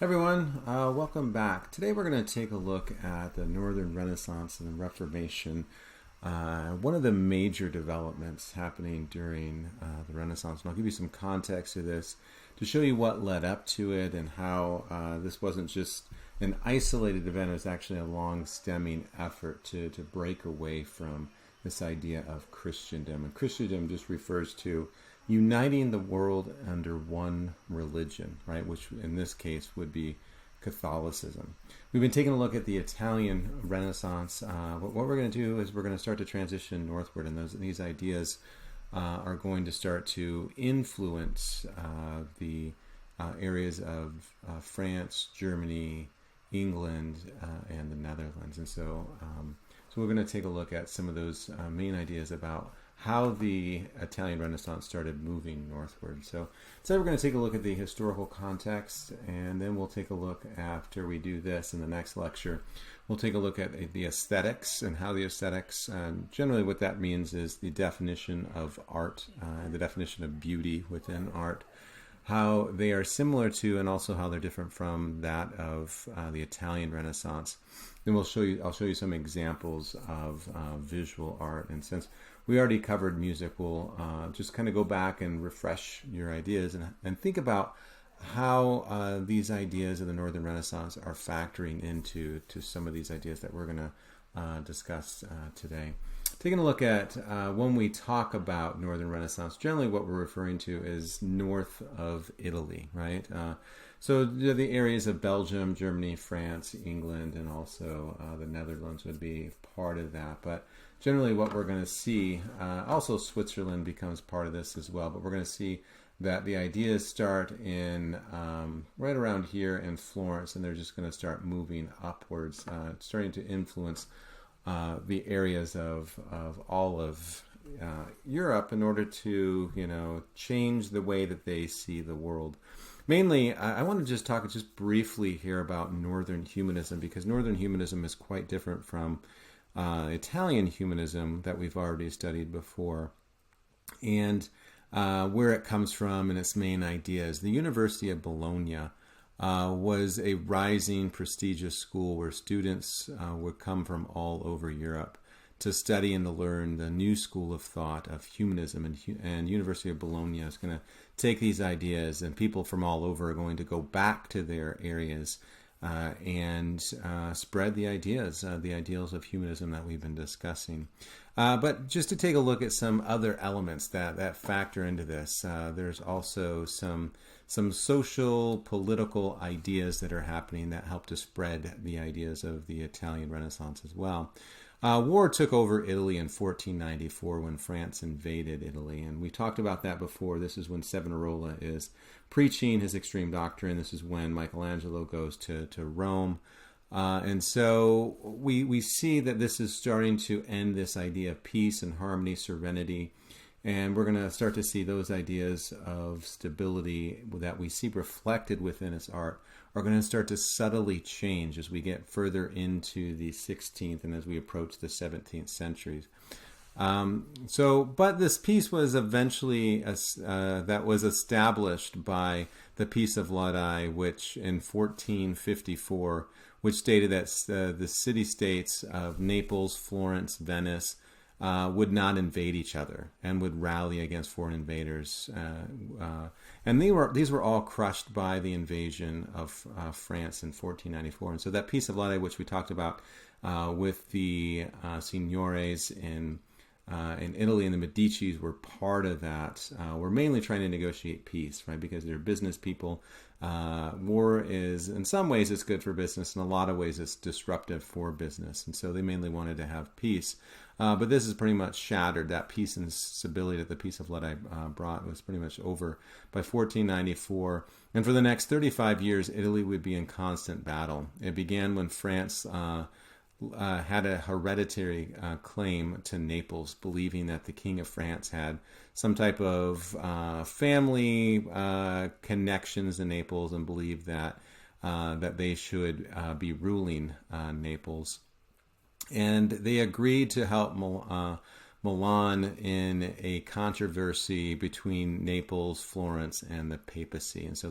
Everyone, welcome back. Today we're going to take a look at the Northern Renaissance and the Reformation. One of the major developments happening during the Renaissance. And I'll give you some context to this to show you what led up to it and how this wasn't just an isolated event. It was actually a long-stemming effort to break away from this idea of Christendom. And Christendom just refers to uniting the world under one religion, right? Which in this case would be Catholicism. We've been taking a look at the Italian Renaissance. What we're going to do is we're going to start to transition northward, and these ideas are going to start to influence the areas of France, Germany, England, and the Netherlands. And so we're going to take a look at some of those main ideas about how the Italian Renaissance started moving northward. So today we're going to take a look at the historical context, and then we'll take a look, after we do this in the next lecture, we'll take a look at the aesthetics and how the aesthetics, generally what that means is the definition of art, the definition of beauty within art, how they are similar to and also how they're different from that of the Italian Renaissance. Then I'll show you some examples of visual art. And since we already covered music, we'll just kind of go back and refresh your ideas and think about how these ideas of the Northern Renaissance are factoring into some of these ideas that we're going to discuss today. Taking a look at when we talk about Northern Renaissance, generally what we're referring to is north of Italy, right? So the areas of Belgium, Germany, France, England, and also the Netherlands would be part of that. But generally what we're going to see, also Switzerland becomes part of this as well, but we're going to see that the ideas start in right around here in Florence, and they're just going to start moving upwards, starting to influence the areas of all of Europe in order to, change the way that they see the world. Mainly, I want to just talk just briefly here about Northern Humanism, because Northern Humanism is quite different from Italian Humanism that we've already studied before, and where it comes from and its main ideas. The University of Bologna was a rising, prestigious school where students would come from all over Europe to study and to learn the new school of thought of humanism. And University of Bologna is going to take these ideas, and people from all over are going to go back to their areas and spread the ideals of humanism that we've been discussing. But just to take a look at some other elements that factor into this, there's also some social, political ideas that are happening that help to spread the ideas of the Italian Renaissance as well. War took over Italy in 1494 when France invaded Italy, and we talked about that before. This is when Savonarola is preaching his extreme doctrine. This is when Michelangelo goes to Rome. And so we see that this is starting to end this idea of peace and harmony, serenity, and we're going to start to see those ideas of stability that we see reflected within its art are going to start to subtly change as we get further into the 16th and as we approach the 17th centuries. But this peace was eventually that was established by the Peace of Lodi, which in 1454, which stated that the city-states of Naples, Florence, Venice would not invade each other and would rally against foreign invaders. And these were all crushed by the invasion of France in 1494. And so that Peace of Lodi, which we talked about with the signores in Italy, and the Medicis were part of that. We're mainly trying to negotiate peace, right? Because they're business people. War is, in some ways, it's good for business. In a lot of ways, it's disruptive for business. And so they mainly wanted to have peace. But this is pretty much shattered. That peace and stability that the Peace of Lodi brought was pretty much over by 1494. And for the next 35 years, Italy would be in constant battle. It began when France had a hereditary claim to Naples, believing that the King of France had some type of family connections in Naples, and believed that they should be ruling Naples. And they agreed to help Milan in a controversy between Naples, Florence, and the papacy. And so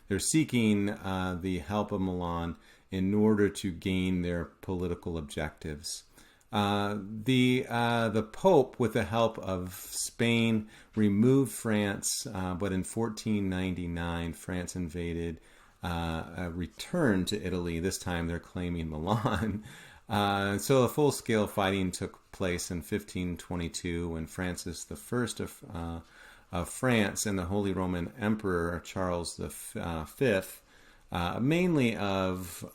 they're seeking the help of Milan in order to gain their political objectives. The Pope, with the help of Spain, removed France, but in 1499, France invaded, returned to Italy. This time they're claiming Milan. So a full-scale fighting took place in 1522 when Francis I of France and the Holy Roman Emperor Charles V, mainly of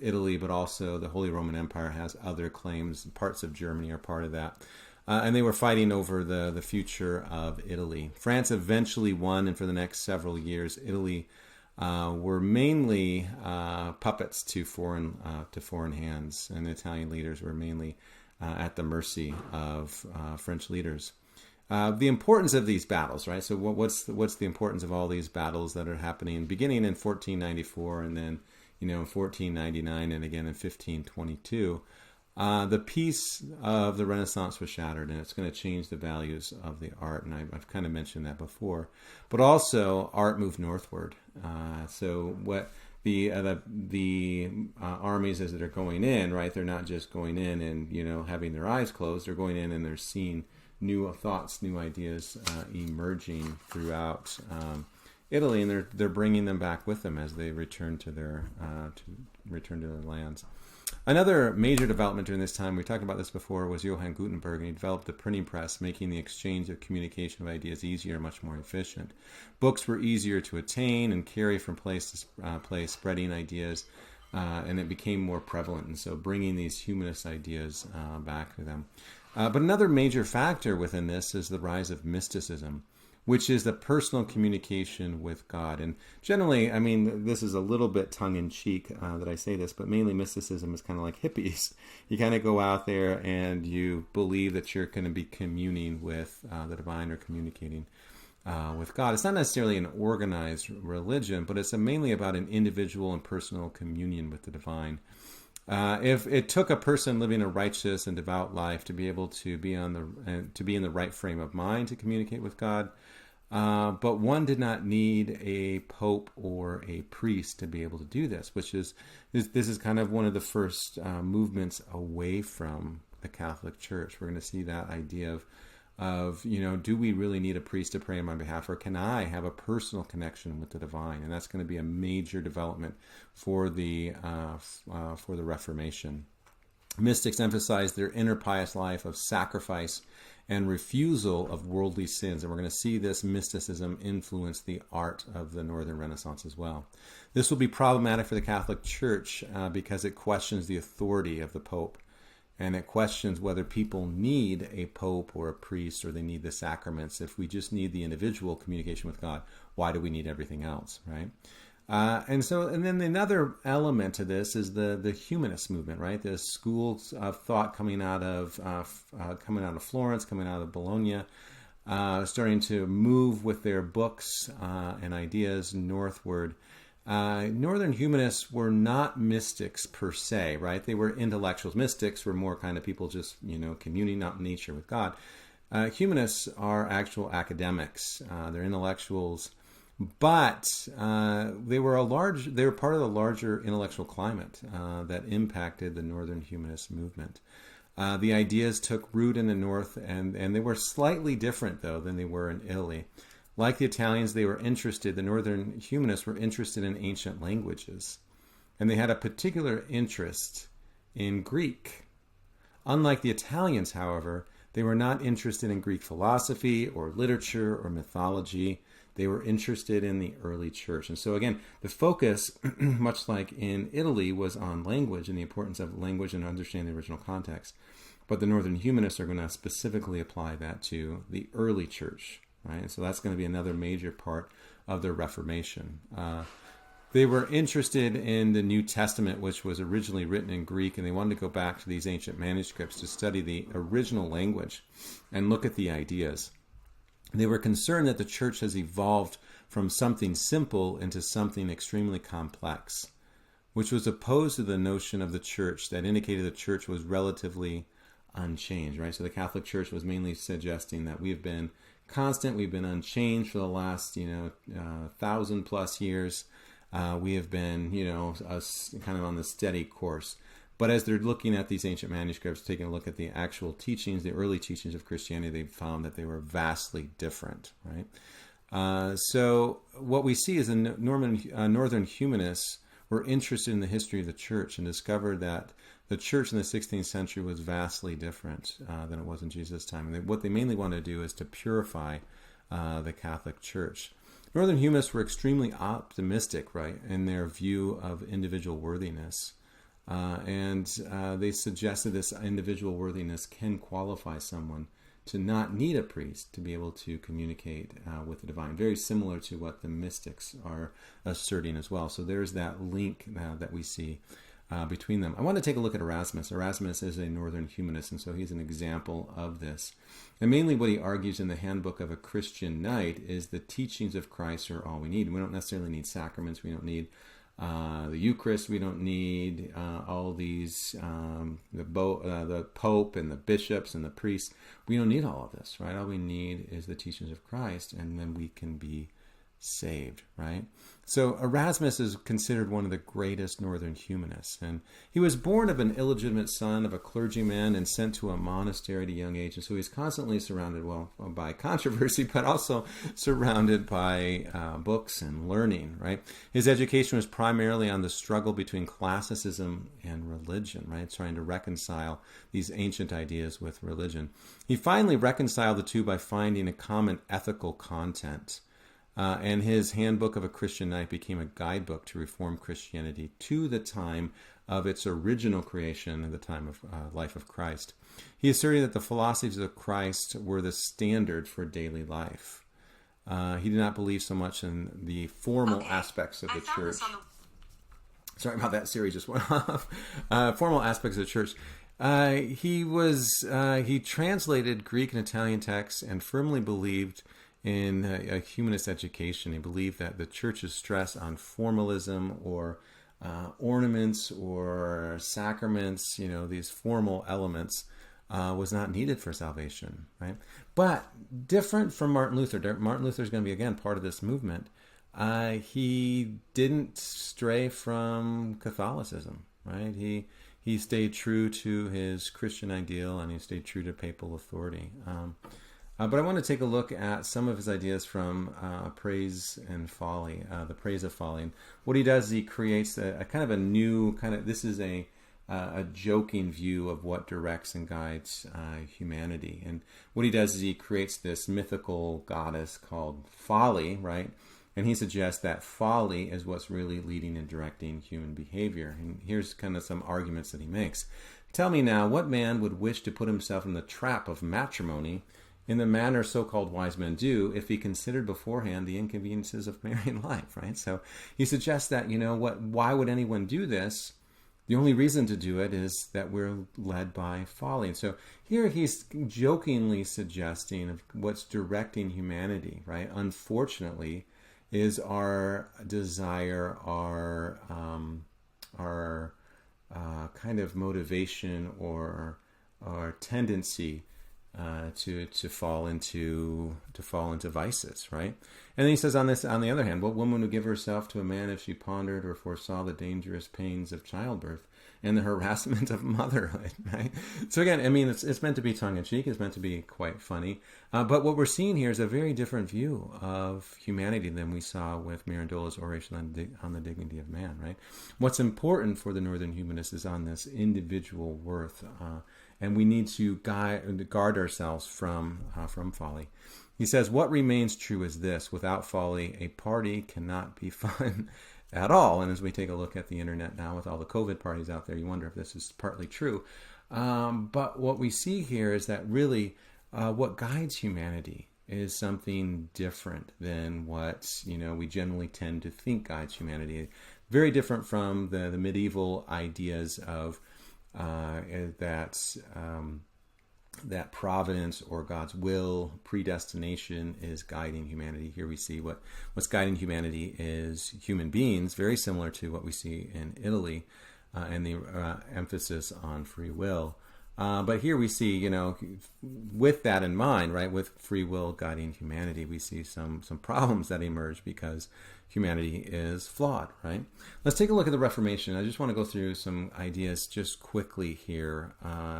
Italy, but also the Holy Roman Empire has other claims. Parts of Germany are part of that. And they were fighting over the future of Italy. France eventually won, and for the next several years, Italy were mainly puppets to foreign hands, and the Italian leaders were mainly at the mercy of French leaders. The importance of these battles, right? So what's the importance of all these battles that are happening, beginning in 1494, and then in 1499, and again in 1522? The peace of the Renaissance was shattered, and it's going to change the values of the art, and I've kind of mentioned that before. But also, art moved northward. So what the armies as that are going in, right? They're not just going in and having their eyes closed. They're going in and they're seeing new thoughts, new ideas emerging throughout Italy, and they're bringing them back with them as they return to their lands. Another major development during this time, we talked about this before, was Johann Gutenberg, and he developed the printing press, making the exchange of communication of ideas easier and much more efficient. Books were easier to attain and carry from place to place, spreading ideas, and it became more prevalent, and so bringing these humanist ideas back to them. But another major factor within this is the rise of mysticism, which is the personal communication with God. And generally, I mean, this is a little bit tongue-in-cheek that I say this, but mainly mysticism is kind of like hippies. You kind of go out there and you believe that you're going to be communing with the divine or communicating with God. It's not necessarily an organized religion, but it's mainly about an individual and personal communion with the divine. If it took a person living a righteous and devout life to be able to be in the right frame of mind to communicate with God, but one did not need a pope or a priest to be able to do this, this is kind of one of the first movements away from the Catholic Church. We're going to see that idea of do we really need a priest to pray on my behalf, or can I have a personal connection with the divine? And that's going to be a major development for the Reformation. Mystics emphasized their inner pious life of sacrifice and refusal of worldly sins, and we're going to see this mysticism influence the art of the Northern Renaissance as well. This will be problematic for the Catholic Church because it questions the authority of the Pope. And it questions whether people need a pope or a priest, or they need the sacraments. If we just need the individual communication with God, why do we need everything else, right? And then another element to this is the humanist movement, right? The schools of thought coming out of Florence, coming out of Bologna, starting to move with their books and ideas northward. Northern humanists were not mystics per se, right? They were intellectuals. Mystics were more kind of people just, communing out in nature with God. Humanists are actual academics. They're intellectuals, but they were part of the larger intellectual climate that impacted the Northern humanist movement. The ideas took root in the North, and they were slightly different, though, than they were in Italy. Like the Italians, the Northern humanists were interested in ancient languages, and they had a particular interest in Greek. Unlike the Italians, however, they were not interested in Greek philosophy or literature or mythology. They were interested in the early church. And so again, the focus, much like in Italy, was on language and the importance of language and understanding the original context. But the Northern humanists are going to specifically apply that to the early church. Right? So that's going to be another major part of their Reformation. They were interested in the New Testament, which was originally written in Greek, and they wanted to go back to these ancient manuscripts to study the original language and look at the ideas. They were concerned that the church has evolved from something simple into something extremely complex, which was opposed to the notion of the church that indicated the church was relatively unchanged, right? So the Catholic Church was mainly suggesting that we've been constant, we've been unchanged for the last, 1,000+ years. We have been, kind of on the steady course. But as they're looking at these ancient manuscripts, taking a look at the actual teachings, the early teachings of Christianity, they found that they were vastly different, right? So what we see is the Northern humanists were interested in the history of the church and discovered that the church in the 16th century was vastly different than it was in Jesus' time. And what they mainly wanted to do is to purify the Catholic Church. Northern humanists were extremely optimistic, right, in their view of individual worthiness. And they suggested this individual worthiness can qualify someone to not need a priest to be able to communicate with the divine. Very similar to what the mystics are asserting as well. So there's that link that we see between them. I want to take a look at Erasmus. Erasmus is a Northern humanist, and so he's an example of this. And mainly what he argues in the Handbook of a Christian Knight is the teachings of Christ are all we need. We don't necessarily need sacraments. We don't need the Eucharist. We don't need all these, the Pope and the bishops and the priests. We don't need all of this, right? All we need is the teachings of Christ, and then we can be saved, right? So Erasmus is considered one of the greatest Northern humanists, and he was born of an illegitimate son of a clergyman and sent to a monastery at a young age, and so he's constantly surrounded, by controversy, but also surrounded by books and learning, right? His education was primarily on the struggle between classicism and religion, right? Trying to reconcile these ancient ideas with religion. He finally reconciled the two by finding a common ethical content. And his Handbook of a Christian Knight became a guidebook to Reformed Christianity to the time of its original creation, at the time of life of Christ. He asserted that the philosophies of Christ were the standard for daily life. He did not believe so much in the formal aspects of the church. Sorry about that, Siri just went off. Formal aspects of the church. He translated Greek and Italian texts and firmly believed in a humanist education. He believed that the church's stress on formalism or ornaments or sacraments, these formal elements, was not needed for salvation, right? But different from Martin Luther. Martin Luther is going to be, again, part of this movement. He didn't stray from Catholicism, right? He stayed true to his Christian ideal, and he stayed true to papal authority. But I want to take a look at some of his ideas from Praise and Folly, the Praise of Folly. And what he does is he creates a kind of a new this is a joking view of what directs and guides humanity. And what he does is he creates this mythical goddess called Folly, right? And he suggests that folly is what's really leading and directing human behavior. And here's kind of some arguments that he makes. Tell me now, what man would wish to put himself in the trap of matrimony in the manner so-called wise men do, if he considered beforehand the inconveniences of marrying life, right? So he suggests that, why would anyone do this? The only reason to do it is that we're led by folly. And so here he's jokingly suggesting what's directing humanity, right? Unfortunately, is our desire, our kind of motivation or our tendency to fall into vices, right? And then he says on the other hand, what woman would give herself to a man if she pondered or foresaw the dangerous pains of childbirth and the harassment of motherhood, right? So again, I mean, it's meant to be tongue-in-cheek, it's meant to be quite funny, but what we're seeing here is a very different view of humanity than we saw with Mirandola's oration on the dignity of man, right? What's important for the Northern humanists is on this individual worth, and we need to guard ourselves from folly. He says, what remains true is this: without folly, a party cannot be fun at all. And as we take a look at the internet now with all the COVID parties out there, you wonder if this is partly true. But what we see here is that really what guides humanity is something different than what we generally tend to think guides humanity. Very different from the medieval ideas of that providence or God's will, predestination is guiding humanity. Here we see what's guiding humanity is human beings, very similar to what we see in Italy and the emphasis on free will. But here we see, with that in mind, right, with free will guiding humanity, we see some problems that emerge because humanity is flawed, right? Let's take a look at the Reformation. I just want to go through some ideas just quickly here,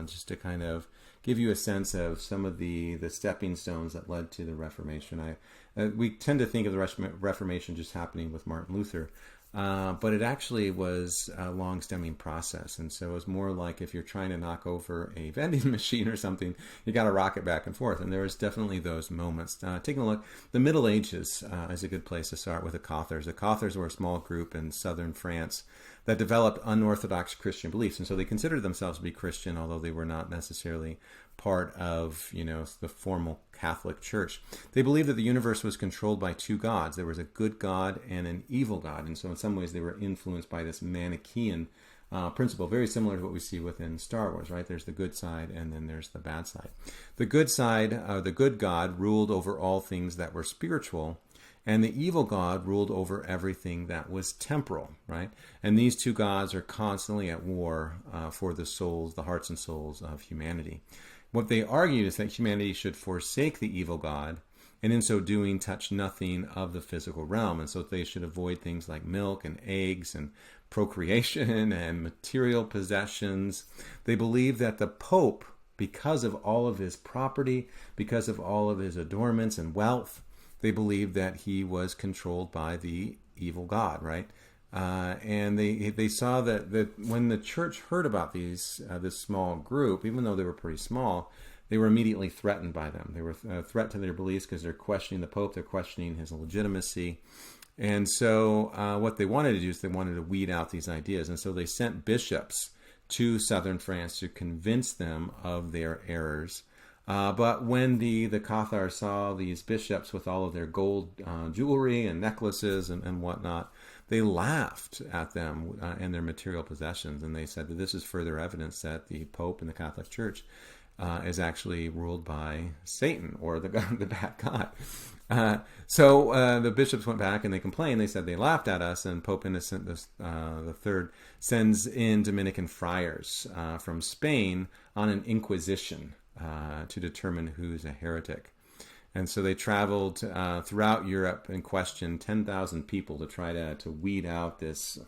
just to kind of give you a sense of some of the stepping stones that led to the Reformation. We tend to think of the Reformation just happening with Martin Luther, but it actually was a long-stemming process. And so it was more like if you're trying to knock over a vending machine or something, you got to rock it back and forth. And there was definitely those moments. Taking a look, the Middle Ages is a good place to start with the Cathars. The Cathars were a small group in southern France that developed unorthodox Christian beliefs. And so they considered themselves to be Christian, although they were not necessarily part of, the formal Catholic Church. They believed that the universe was controlled by two gods. There was a good God and an evil God. And so in some ways they were influenced by this Manichaean principle, very similar to what we see within Star Wars, right? There's the good side and then there's the bad side. The good side, the good God, ruled over all things that were spiritual, and the evil God ruled over everything that was temporal, right? And these two gods are constantly at war for the souls, the hearts and souls of humanity. What they argued is that humanity should forsake the evil God, and in so doing touch nothing of the physical realm. And so they should avoid things like milk and eggs and procreation and material possessions. They believed that the Pope, because of all of his property, because of all of his adornments and wealth, they believed that he was controlled by the evil God, right? And they saw that when the church heard about this small group, even though they were pretty small, they were immediately threatened by them. They were a threat to their beliefs because they're questioning the Pope, they're questioning his legitimacy. And so what they wanted to do is they wanted to weed out these ideas. And so they sent bishops to southern France to convince them of their errors. But when the Cathars saw these bishops with all of their gold jewelry and necklaces and whatnot, they laughed at them and their material possessions. And they said that this is further evidence that the Pope and the Catholic Church is actually ruled by Satan, or the bad God. So the bishops went back and they complained. They said they laughed at us, and Pope Innocent the Third sends in Dominican friars from Spain on an inquisition to determine who's a heretic. And so they traveled throughout Europe and questioned 10,000 people to try to weed out this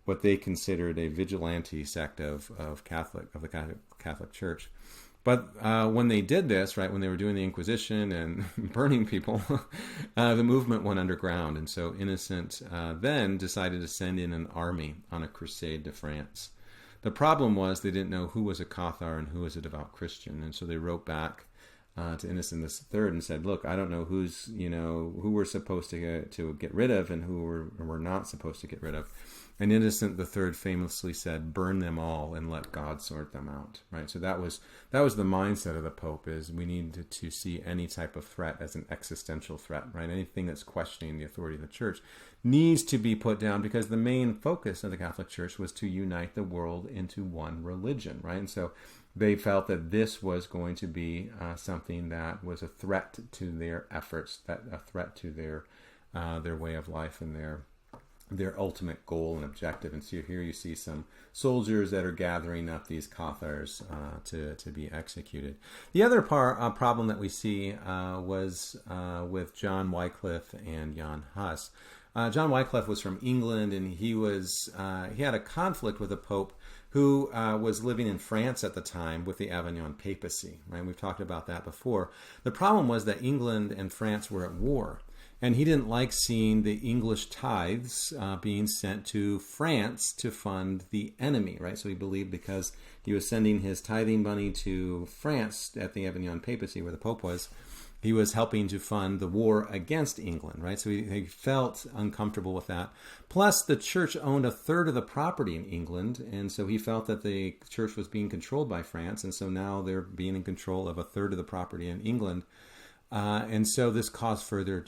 what they considered a vigilante sect of the Catholic Church. But when they did this, right, when they were doing the Inquisition and burning people, the movement went underground. And so Innocent then decided to send in an army on a crusade to France. The problem was they didn't know who was a Cathar and who was a devout Christian. And so they wrote back to Innocent III and said, look, I don't know who we're supposed to get rid of and who we're not supposed to get rid of. And Innocent III famously said, burn them all and let God sort them out. Right. So that was the mindset of the Pope, is we need to see any type of threat as an existential threat, right? Anything that's questioning the authority of the church needs to be put down, because the main focus of the Catholic Church was to unite the world into one religion, right? And so they felt that this was going to be something that was a threat to their efforts, that a threat to their way of life and their ultimate goal and objective. And so here you see some soldiers that are gathering up these Cathars to be executed. The other problem that we see was with John Wycliffe and Jan Hus. John Wycliffe was from England, and he had a conflict with the Pope, who was living in France at the time with the Avignon papacy. Right? We've talked about that before. The problem was that England and France were at war, and he didn't like seeing the English tithes being sent to France to fund the enemy. Right? So he believed, because he was sending his tithing money to France at the Avignon papacy, where the Pope was, he was helping to fund the war against England, right? So he felt uncomfortable with that. Plus, the church owned a third of the property in England, and so he felt that the church was being controlled by France, and so now they're being in control of a third of the property in England. And so this caused further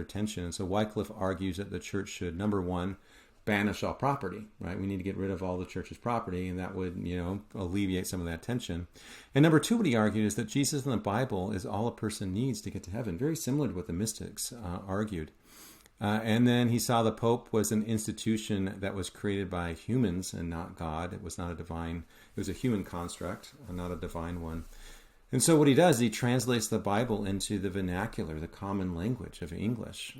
tension. And so Wycliffe argues that the church should, number one, banish all property, right? We need to get rid of all the church's property, and that would, alleviate some of that tension. And number two, what he argued is that Jesus in the Bible is all a person needs to get to heaven, very similar to what the mystics argued. And then he saw the Pope was an institution that was created by humans and not God. It was not a divine, it was a human construct, not a divine one. And so what he does, he translates the Bible into the vernacular, the common language of English,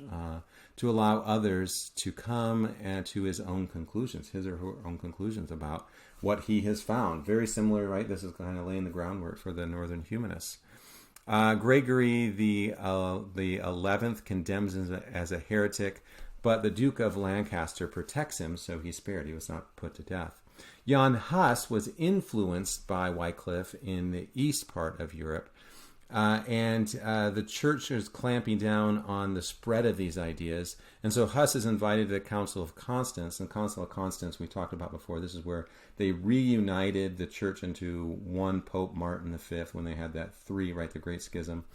to allow others to come and to his own conclusions, his or her own conclusions about what he has found. Very similar, right? This is kind of laying the groundwork for the Northern Humanists. Gregory the 11th condemns him as a heretic, but the Duke of Lancaster protects him, so he's spared. He was not put to death. Jan Hus was influenced by Wycliffe in the east part of Europe, and the church is clamping down on the spread of these ideas. And so Hus is invited to the Council of Constance. And the Council of Constance we talked about before. This is where they reunited the church into one Pope, Martin V, when they had that the Great Schism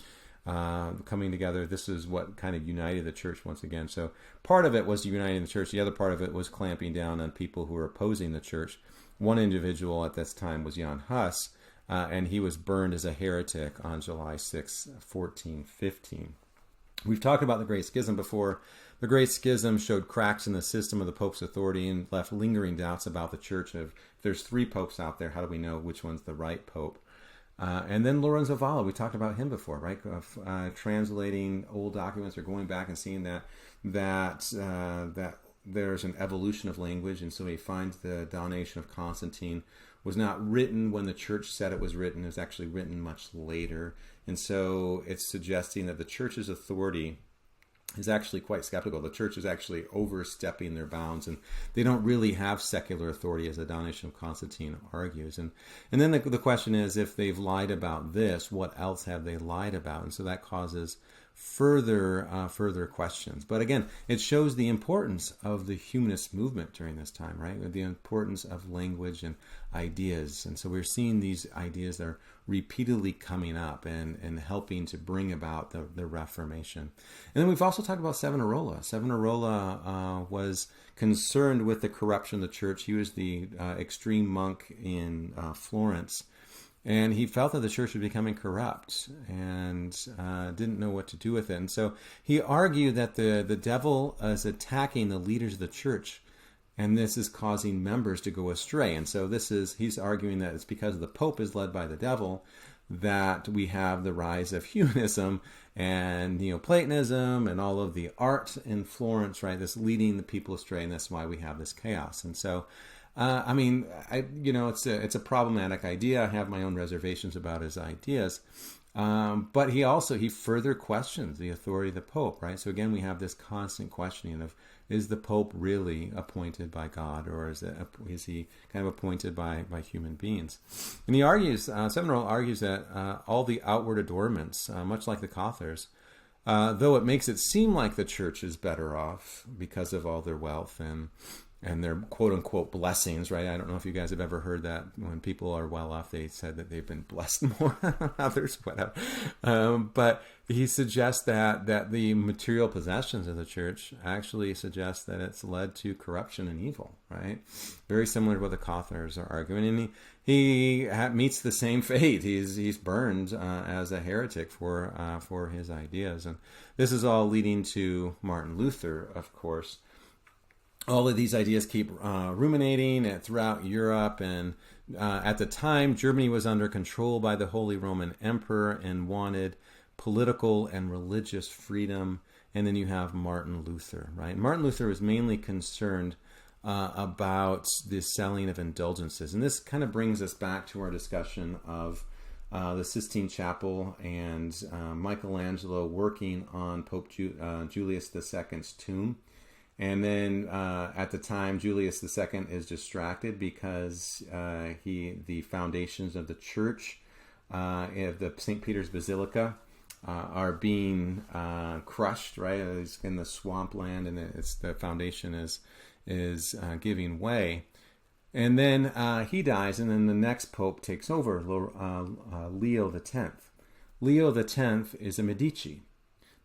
coming together. This is what kind of united the church once again. So part of it was uniting the church. The other part of it was clamping down on people who were opposing the church. One individual at this time was Jan Hus, and he was burned as a heretic on July 6, 1415. We've talked about the Great Schism before. The Great Schism showed cracks in the system of the Pope's authority and left lingering doubts about the church. If there's 3 popes out there, how do we know which one's the right pope? And then Lorenzo Valla, we talked about him before, right? Translating old documents or going back and seeing that there's an evolution of language, and so he finds the Donation of Constantine was not written when the church said it was written. It was actually written much later. And so it's suggesting that the church's authority is actually quite skeptical. The church is actually overstepping their bounds, and they don't really have secular authority, as the Donation of Constantine argues. And then the question is, if they've lied about this, what else have they lied about? And so that causes further questions. But again, it shows the importance of the humanist movement during this time, right? The importance of language and ideas. And so we're seeing these ideas that are repeatedly coming up and helping to bring about the Reformation. And then we've also talked about Savonarola. Savonarola was concerned with the corruption of the church. He was the extreme monk in Florence. And he felt that the church was becoming corrupt and didn't know what to do with it. And so he argued that the devil is attacking the leaders of the church, and this is causing members to go astray. And so he's arguing that it's because the Pope is led by the devil that we have the rise of humanism and Neoplatonism and all of the art in Florence, right? This leading the people astray, and that's why we have this chaos. And so it's a problematic idea. I have my own reservations about his ideas. But he further questions the authority of the Pope, right? So again, we have this constant questioning of, is the Pope really appointed by God, or is he kind of appointed by human beings? And he argues, Savonarola argues that all the outward adornments, much like the Cathars, though it makes it seem like the church is better off because of all their wealth and their quote-unquote blessings, right? I don't know if you guys have ever heard that when people are well off, they said that they've been blessed more than others, whatever. But he suggests that the material possessions of the church actually suggest that it's led to corruption and evil, right? Very similar to what the Cathars are arguing. And he meets the same fate. He's burned as a heretic for his ideas. And this is all leading to Martin Luther, of course. All of these ideas keep ruminating throughout Europe, and at the time, Germany was under control by the Holy Roman Emperor and wanted political and religious freedom. And then you have Martin Luther, right? Martin Luther was mainly concerned about the selling of indulgences. And this kind of brings us back to our discussion of the Sistine Chapel and Michelangelo working on Pope Julius II's tomb. And then at the time, Julius II is distracted because the foundations of the church, of the St. Peter's Basilica, are being crushed, right? It's in the swampland, and the foundation is giving way. And then he dies, and then the next pope takes over, Leo X. Leo X is a Medici.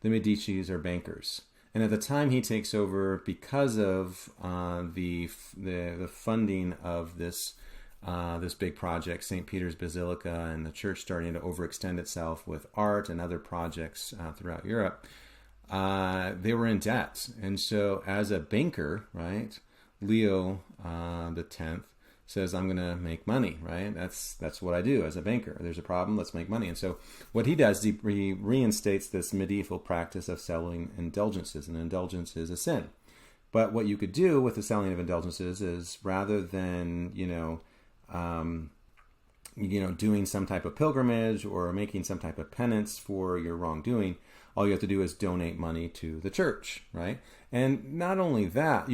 The Medicis are bankers. And at the time he takes over, because of the funding of this big project, St. Peter's Basilica, and the church starting to overextend itself with art and other projects throughout Europe, they were in debt. And so as a banker, right, Leo the 10th says, I'm going to make money, right? That's what I do as a banker. There's a problem, let's make money. And so what he does, he reinstates this medieval practice of selling indulgences, and indulgence is a sin. But what you could do with the selling of indulgences is, rather than, doing some type of pilgrimage or making some type of penance for your wrongdoing, all you have to do is donate money to the church, right? And not only that,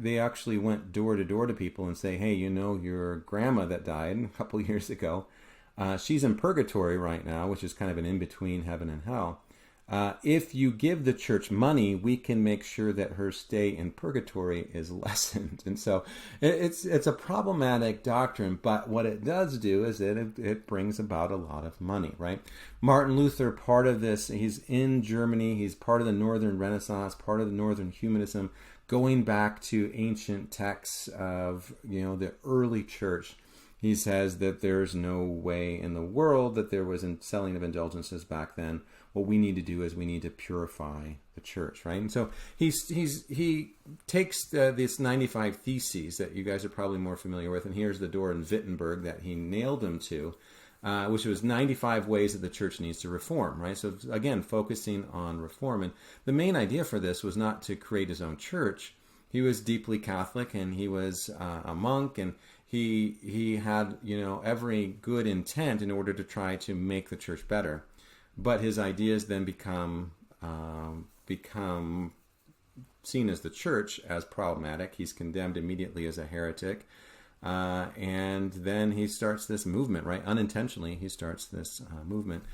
they actually went door to door to people and say, hey, your grandma that died a couple of years ago, she's in purgatory right now, which is kind of an in-between heaven and hell. If you give the church money, we can make sure that her stay in purgatory is lessened. And so it's a problematic doctrine, but what it does do is it brings about a lot of money, right? Martin Luther, part of this, he's in Germany, he's part of the Northern Renaissance, part of the Northern Humanism, going back to ancient texts of, the early church. He says that there's no way in the world that there was selling of indulgences back then. What we need to do is we need to purify the church, right? And so he takes this 95 Theses that you guys are probably more familiar with, and here's the door in Wittenberg that he nailed them to, which was 95 ways that the church needs to reform, right? So again, focusing on reform. And the main idea for this was not to create his own church. He was deeply Catholic, and he was a monk, and he had, every good intent in order to try to make the church better. But his ideas then become seen as the church as problematic. He's condemned immediately as a heretic. And then he starts this movement, right? Unintentionally, he starts this movement.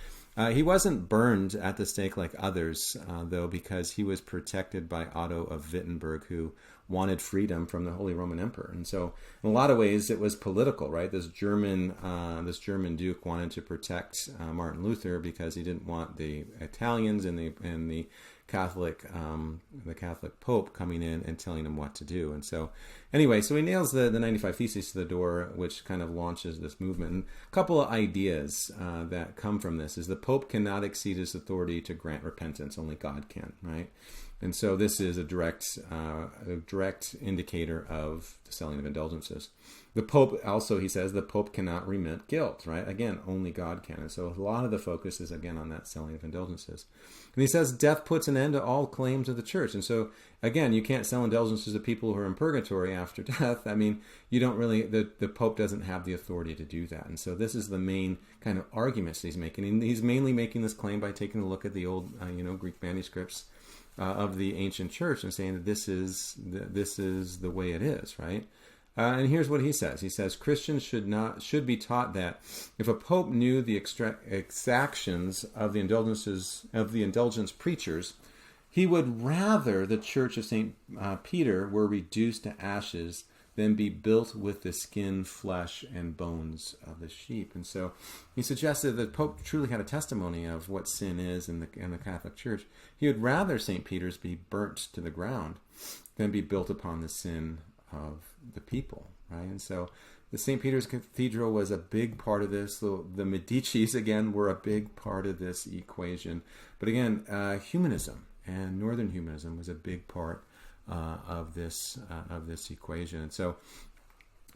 He wasn't burned at the stake like others, though, because he was protected by Otto of Wittenberg, who wanted freedom from the Holy Roman Emperor. And so in a lot of ways it was political, right? This German Duke wanted to protect Martin Luther because he didn't want the Italians and the Catholic Pope coming in and telling him what to do. And so anyway, so he nails the 95 Theses to the door, which kind of launches this movement. And a couple of ideas that come from this is the Pope cannot exceed his authority to grant repentance. Only God can, right? And so this is a direct indicator of the selling of indulgences. The Pope also, he says, the Pope cannot remit guilt, right? Again, only God can. And so a lot of the focus is, again, on that selling of indulgences. And he says death puts an end to all claims of the church. And so, again, you can't sell indulgences to people who are in purgatory after death. I mean, you don't really, the Pope doesn't have the authority to do that. And so this is the main kind of arguments he's making. And he's mainly making this claim by taking a look at the old, Greek manuscripts of the ancient church and saying that this is the way it is, right? And here's what he says. He says Christians should be taught that if a pope knew the exactions of the indulgence preachers, he would rather the Church of St. Peter were reduced to ashes than be built with the skin, flesh, and bones of the sheep. And so he suggested that the Pope truly had a testimony of what sin is in the Catholic Church. He would rather St. Peter's be burnt to the ground than be built upon the sin of the people, right? And so the St. Peter's Cathedral was a big part of this. The Medicis, again, were a big part of this equation. But again, humanism and Northern Humanism was a big part of this equation. And so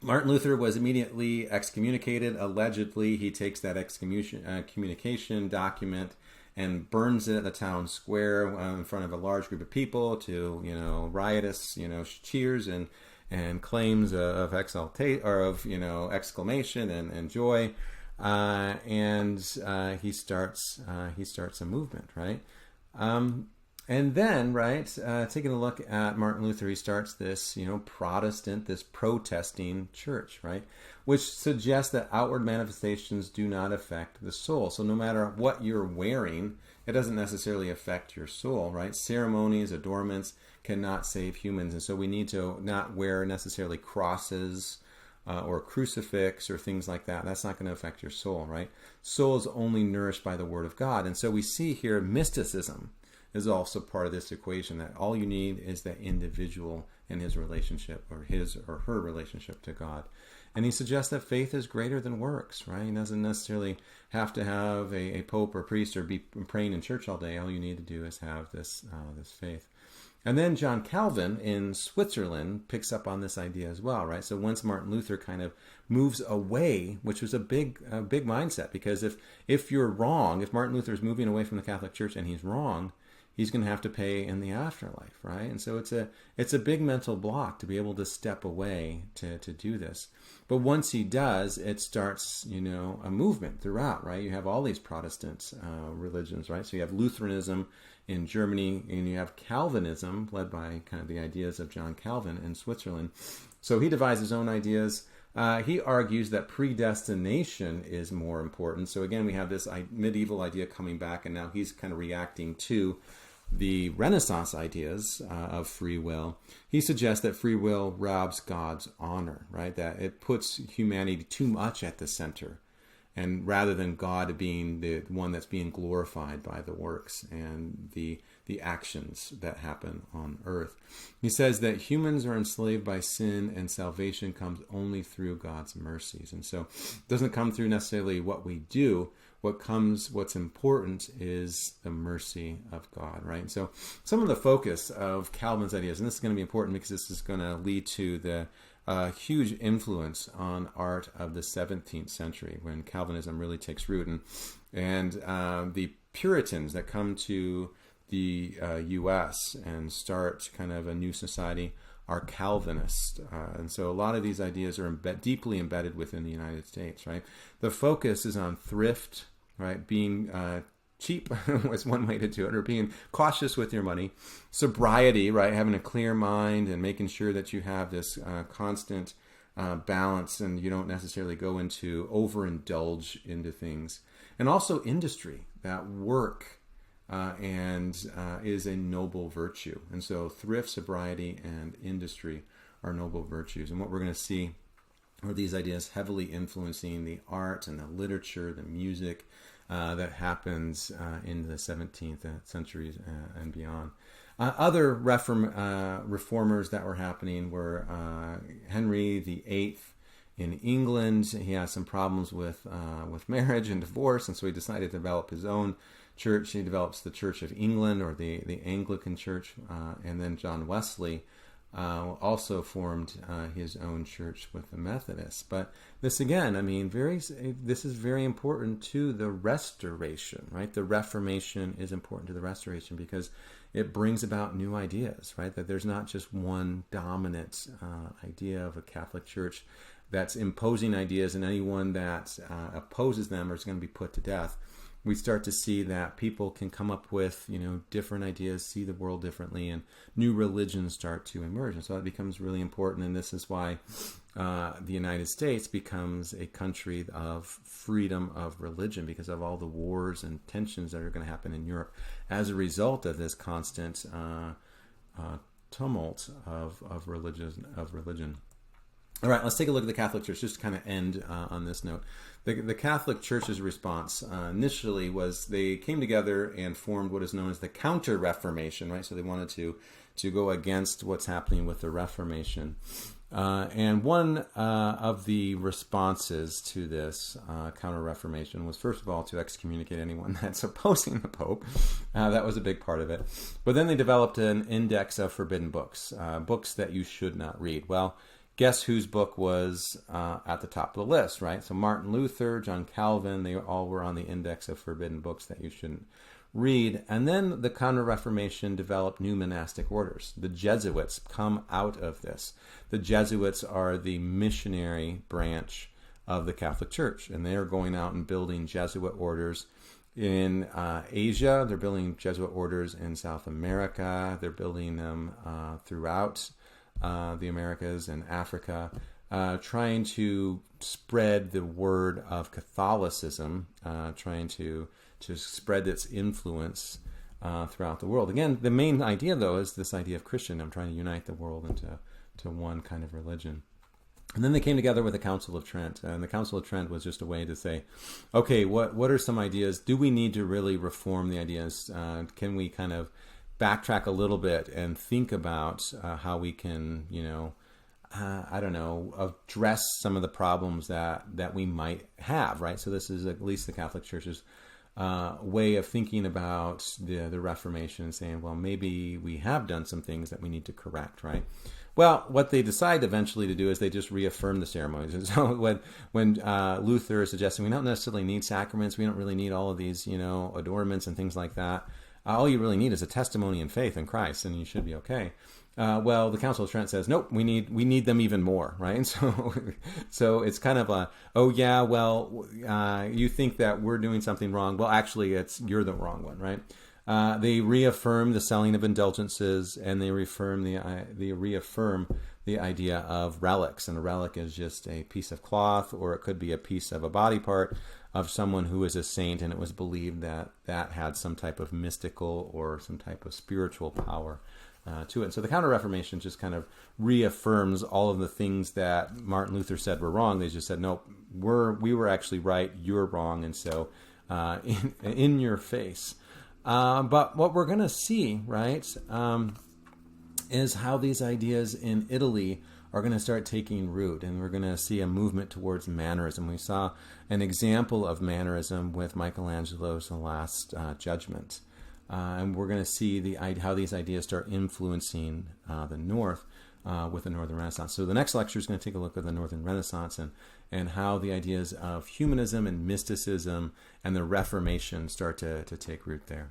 Martin Luther was immediately excommunicated. Allegedly, he takes that excommunication document and burns it at the town square in front of a large group of people to riotous cheers and claims of exaltation or of exclamation and joy, and he starts a movement, right? And then, right, taking a look at Martin Luther, he starts this, Protestant, this protesting church, right, which suggests that outward manifestations do not affect the soul. So no matter what you're wearing, it doesn't necessarily affect your soul, right? Ceremonies, adornments cannot save humans, and so we need to not wear necessarily crosses or crucifix or things like that. That's not going to affect your soul, right? Soul is only nourished by the Word of God, and so we see here mysticism is also part of this equation, that all you need is that individual in his relationship, or his or her relationship to God. And he suggests that faith is greater than works, right? He doesn't necessarily have to have a pope or priest or be praying in church all day. All you need to do is have this faith. And then John Calvin in Switzerland picks up on this idea as well, right? So once Martin Luther kind of moves away, which was a big mindset, because if you're wrong, if Martin Luther is moving away from the Catholic Church and he's wrong, he's going to have to pay in the afterlife, right? And so it's a big mental block to be able to step away to do this. But once he does, it starts, a movement throughout, right? You have all these Protestant religions, right? So you have Lutheranism in Germany, and you have Calvinism, led by kind of the ideas of John Calvin in Switzerland. So he devised his own ideas. He argues that predestination is more important. So again, we have this medieval idea coming back, and now he's kind of reacting to the Renaissance ideas of free will. He suggests that free will robs God's honor, right? That it puts humanity too much at the center, and rather than God being the one that's being glorified by the works and the actions that happen on earth. He says that humans are enslaved by sin, and salvation comes only through God's mercies. And so it doesn't come through necessarily what we do. What's important is the mercy of God, right? And so some of the focus of Calvin's ideas, and this is going to be important because this is going to lead to the huge influence on art of the 17th century when Calvinism really takes root. And the Puritans that come to the U.S. and start kind of a new society are Calvinist. And so a lot of these ideas are deeply embedded within the United States, right? The focus is on thrift, right? Being cheap was one way to do it, or being cautious with your money. Sobriety, right? Having a clear mind and making sure that you have this constant balance and you don't necessarily go into overindulge into things. And also industry, that work is a noble virtue. And so thrift, sobriety, and industry are noble virtues. And what we're going to see are these ideas heavily influencing the art and the literature, the music that happens in the 17th century and beyond. Other reformers that were happening were Henry VIII in England. He has some problems with marriage and divorce, and so he decided to develop his own church. He develops the Church of England, or the Anglican Church, and then John Wesley also formed his own church with the Methodists. But this again, this is very important to the Restoration, right? The Reformation is important to the Restoration because it brings about new ideas, right? That there's not just one dominant idea of a Catholic Church that's imposing ideas, and anyone that opposes them is going to be put to death. We start to see that people can come up with, different ideas, see the world differently, and new religions start to emerge. And so that becomes really important. And this is why the United States becomes a country of freedom of religion, because of all the wars and tensions that are going to happen in Europe as a result of this constant tumult of religion. All right, let's take a look at the Catholic Church, just to kind of end on this note. The Catholic Church's response initially was they came together and formed what is known as the Counter-Reformation, right? So they wanted to go against what's happening with the Reformation. And one of the responses to this Counter-Reformation was, first of all, to excommunicate anyone that's opposing the Pope. That was a big part of it. But then they developed an index of forbidden books, books that you should not read. Well, guess whose book was at the top of the list, right? So Martin Luther, John Calvin, they all were on the index of forbidden books that you shouldn't read. And then the Counter-Reformation developed new monastic orders. The Jesuits come out of this. The Jesuits are the missionary branch of the Catholic Church, and they are going out and building Jesuit orders in Asia. They're building Jesuit orders in South America. They're building them throughout the Americas and Africa, trying to spread the word of Catholicism, trying to spread its influence throughout the world. Again, the main idea, though, is this idea of Christendom, trying to unite the world into one kind of religion. And then they came together with the Council of Trent, and the Council of Trent was just a way to say, okay, what are some ideas? Do we need to really reform the ideas? Can we kind of backtrack a little bit and think about how we can, address some of the problems that we might have, right? So this is at least the Catholic Church's way of thinking about the Reformation and saying, well, maybe we have done some things that we need to correct, right? Well, what they decide eventually to do is they just reaffirm the ceremonies. And so when Luther is suggesting we don't necessarily need sacraments, we don't really need all of these, adornments and things like that. All you really need is a testimony and faith in Christ, and you should be okay. Well, the Council of Trent says, nope, we need them even more, right? And so it's kind of you think that we're doing something wrong. Well, actually, you're the wrong one, right? They reaffirm the selling of indulgences, and they reaffirm the idea of relics. And a relic is just a piece of cloth, or it could be a piece of a body part of someone who is a saint, and it was believed that had some type of mystical or some type of spiritual power to it. So the Counter-Reformation just kind of reaffirms all of the things that Martin Luther said were wrong. They just said, nope, we were actually right, you're wrong, and so in your face. But what we're going to see, right, is how these ideas in Italy are going to start taking root, and we're going to see a movement towards mannerism. We saw an example of mannerism with Michelangelo's The Last Judgment. And we're going to see how these ideas start influencing the North with the Northern Renaissance. So the next lecture is going to take a look at the Northern Renaissance and how the ideas of humanism and mysticism and the Reformation start to take root there.